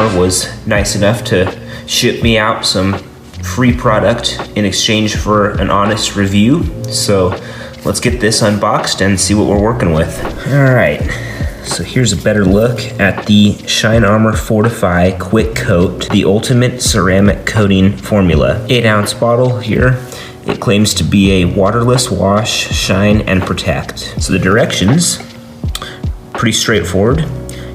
Armor was nice enough to ship me out some free product in exchange for an honest review. So let's get this unboxed and see what we're working with. All right, so here's a better look at the Shine Armor Fortify Quick Coat, the ultimate ceramic coating formula. 8-ounce bottle here. It claims to be a waterless wash, shine, and protect. So the directions, pretty straightforward.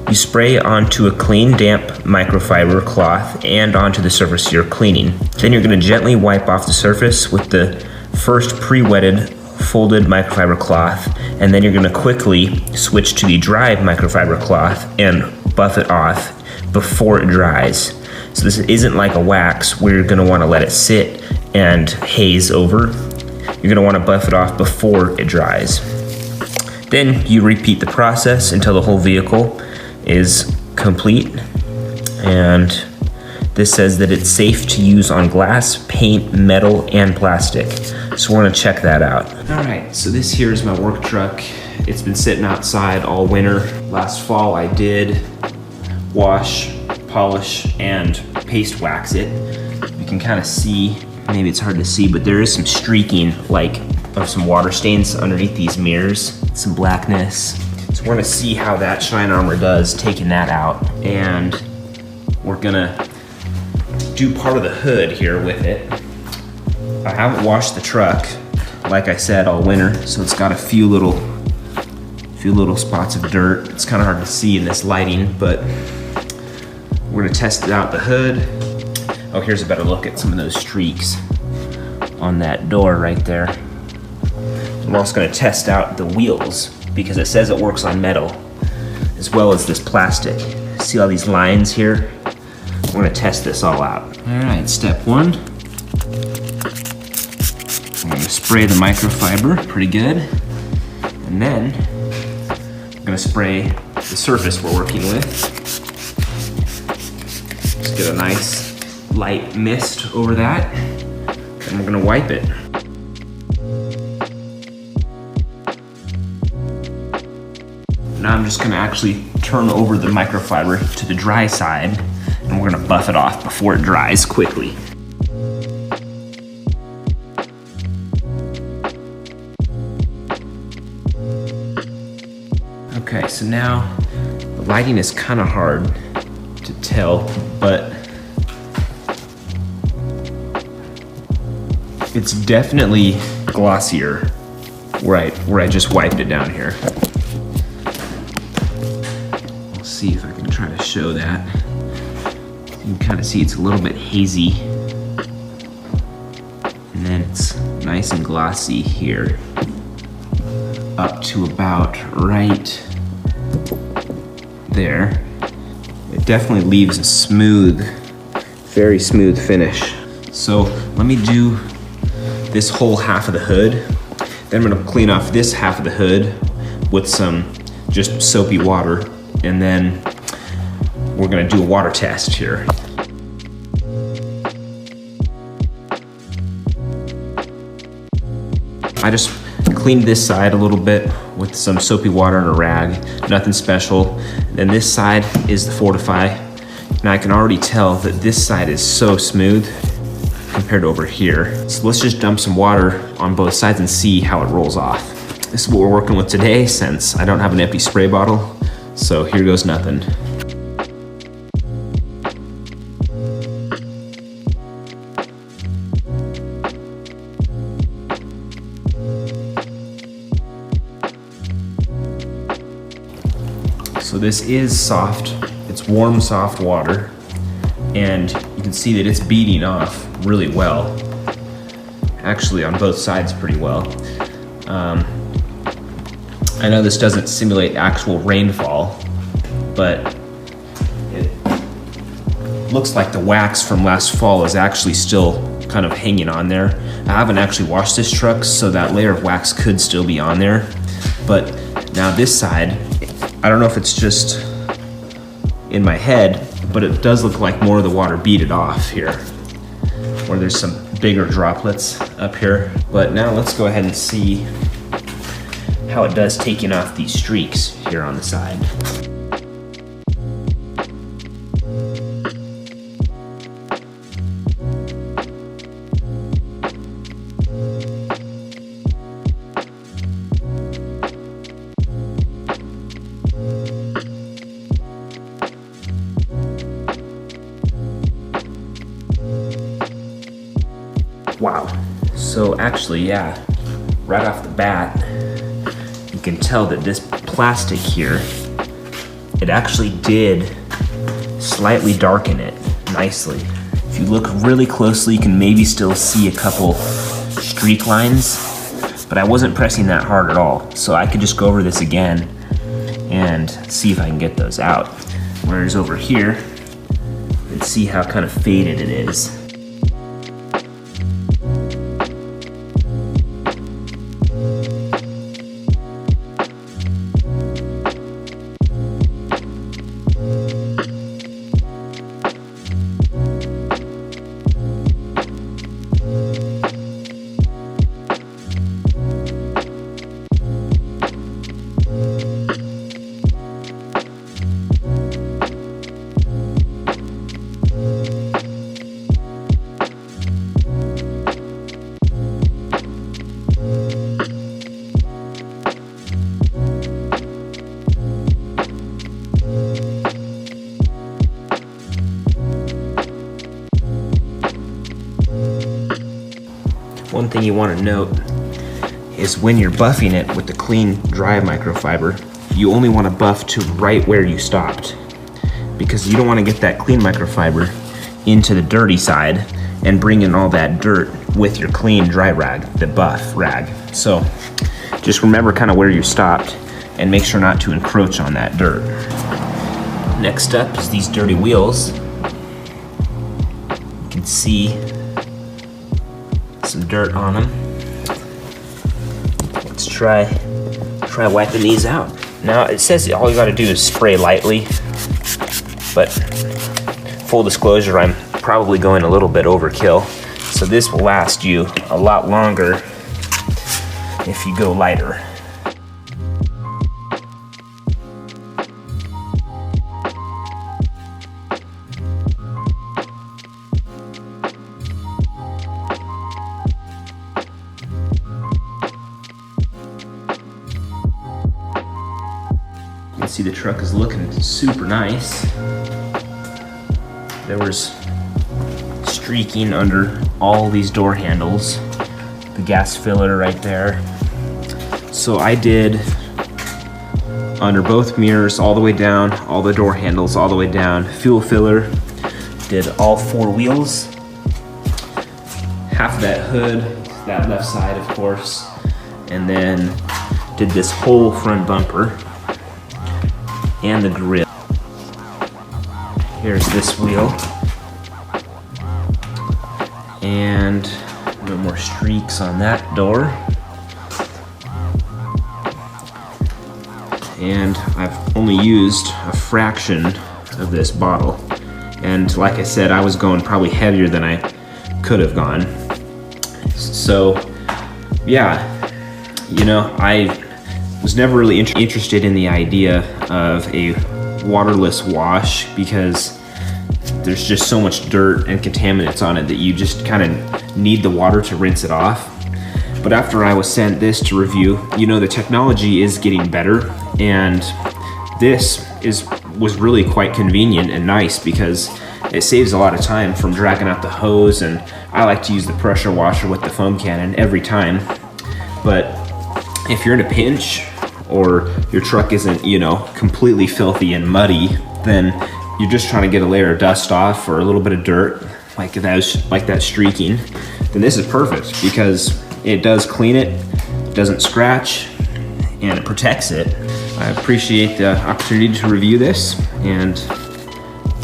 You spray onto a clean, damp microfiber cloth and onto the surface you're cleaning. Then you're gonna gently wipe off the surface with the first pre-wetted folded microfiber cloth, and then you're gonna quickly switch to the dry microfiber cloth and buff it off before it dries. So this isn't like a wax where you're gonna wanna let it sit and haze over. You're gonna wanna buff it off before it dries. Then you repeat the process until the whole vehicle is complete, and this says that it's safe to use on glass, paint, metal, and plastic. So we're gonna check that out. All right, so this here is my work truck. It's been sitting outside all winter. Last fall I did wash, polish, and paste wax it. You can kind of see, maybe it's hard to see, but there is some streaking like of some water stains underneath these mirrors, some blackness. So we're gonna see how that Shine Armor does, taking that out. And we're gonna do part of the hood here with it. I haven't washed the truck, like I said, all winter, so it's got a few little spots of dirt. It's kind of hard to see in this lighting, but we're gonna test it out the hood. Oh, here's a better look at some of those streaks on that door right there. I'm also gonna test out the wheels because it says it works on metal as well as this plastic. See all these lines here? We're gonna test this all out. All right, step one. I'm gonna spray the microfiber pretty good. And then I'm gonna spray the surface we're working with. Just get a nice light mist over that. And we're gonna wipe it. Now I'm just gonna actually turn over the microfiber to the dry side, and we're gonna buff it off before it dries quickly. Okay, so now the lighting is kind of hard to tell, but it's definitely glossier where I just wiped it down here. See if I can try to show that. You can kind of see it's a little bit hazy, and then it's nice and glossy here up to about right there. It definitely leaves a smooth, very smooth finish. So let me do this whole half of the hood. Then I'm gonna clean off this half of the hood with some just soapy water, and then we're gonna do a water test here. I just cleaned this side a little bit with some soapy water and a rag, nothing special. Then this side is the Fortify, and I can already tell that this side is so smooth compared to over here. So let's just dump some water on both sides and see how it rolls off. This is what we're working with today since I don't have an empty spray bottle. So here goes nothing. So this is soft. It's warm, soft water. And you can see that it's beading off really well. Actually on both sides pretty well. I know this doesn't simulate actual rainfall, but it looks like the wax from last fall is actually still kind of hanging on there. I haven't actually washed this truck, so that layer of wax could still be on there. But now this side, I don't know if it's just in my head, but it does look like more of the water beaded off here, where there's some bigger droplets up here. But now let's go ahead and see how it does taking off these streaks here on the side. Wow. So actually, yeah, right off the bat, you can tell that this plastic here, it actually did slightly darken it nicely. If you look really closely, you can maybe still see a couple streak lines, but I wasn't pressing that hard at all. So I could just go over this again and see if I can get those out. Whereas over here, you can see how kind of faded it is. One thing you want to note is when you're buffing it with the clean, dry microfiber, you only want to buff to right where you stopped, because you don't want to get that clean microfiber into the dirty side and bring in all that dirt with your clean, dry rag, the buff rag. So just remember kind of where you stopped and make sure not to encroach on that dirt. Next up is these dirty wheels. You can see some dirt on them. Let's try wiping these out. Now it says all you gotta do is spray lightly, but full disclosure, I'm probably going a little bit overkill. So this will last you a lot longer if you go lighter. You can see the truck is looking super nice. There was streaking under all these door handles, the gas filler right there. So I did under both mirrors, all the way down, all the door handles all the way down, fuel filler, did all four wheels, half of that hood, that left side of course, and then did this whole front bumper and the grille. Here's this wheel. And no more streaks on that door. And I've only used a fraction of this bottle. And like I said, I was going probably heavier than I could have gone. So yeah, you know, I was never really interested in the idea of a waterless wash because there's just so much dirt and contaminants on it that you just kind of need the water to rinse it off. But after I was sent this to review, you know, the technology is getting better, and this was really quite convenient and nice because it saves a lot of time from dragging out the hose, and I like to use the pressure washer with the foam cannon every time. But if you're in a pinch or your truck isn't, you know, completely filthy and muddy, then you're just trying to get a layer of dust off or a little bit of dirt like that streaking, then this is perfect because it does clean it, doesn't scratch, and it protects it. I appreciate the opportunity to review this, and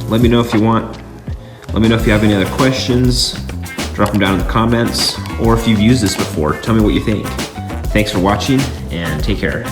let me know if you have any other questions. Drop them down in the comments, or if you've used this before, tell me what you think. Thanks for watching, and take care.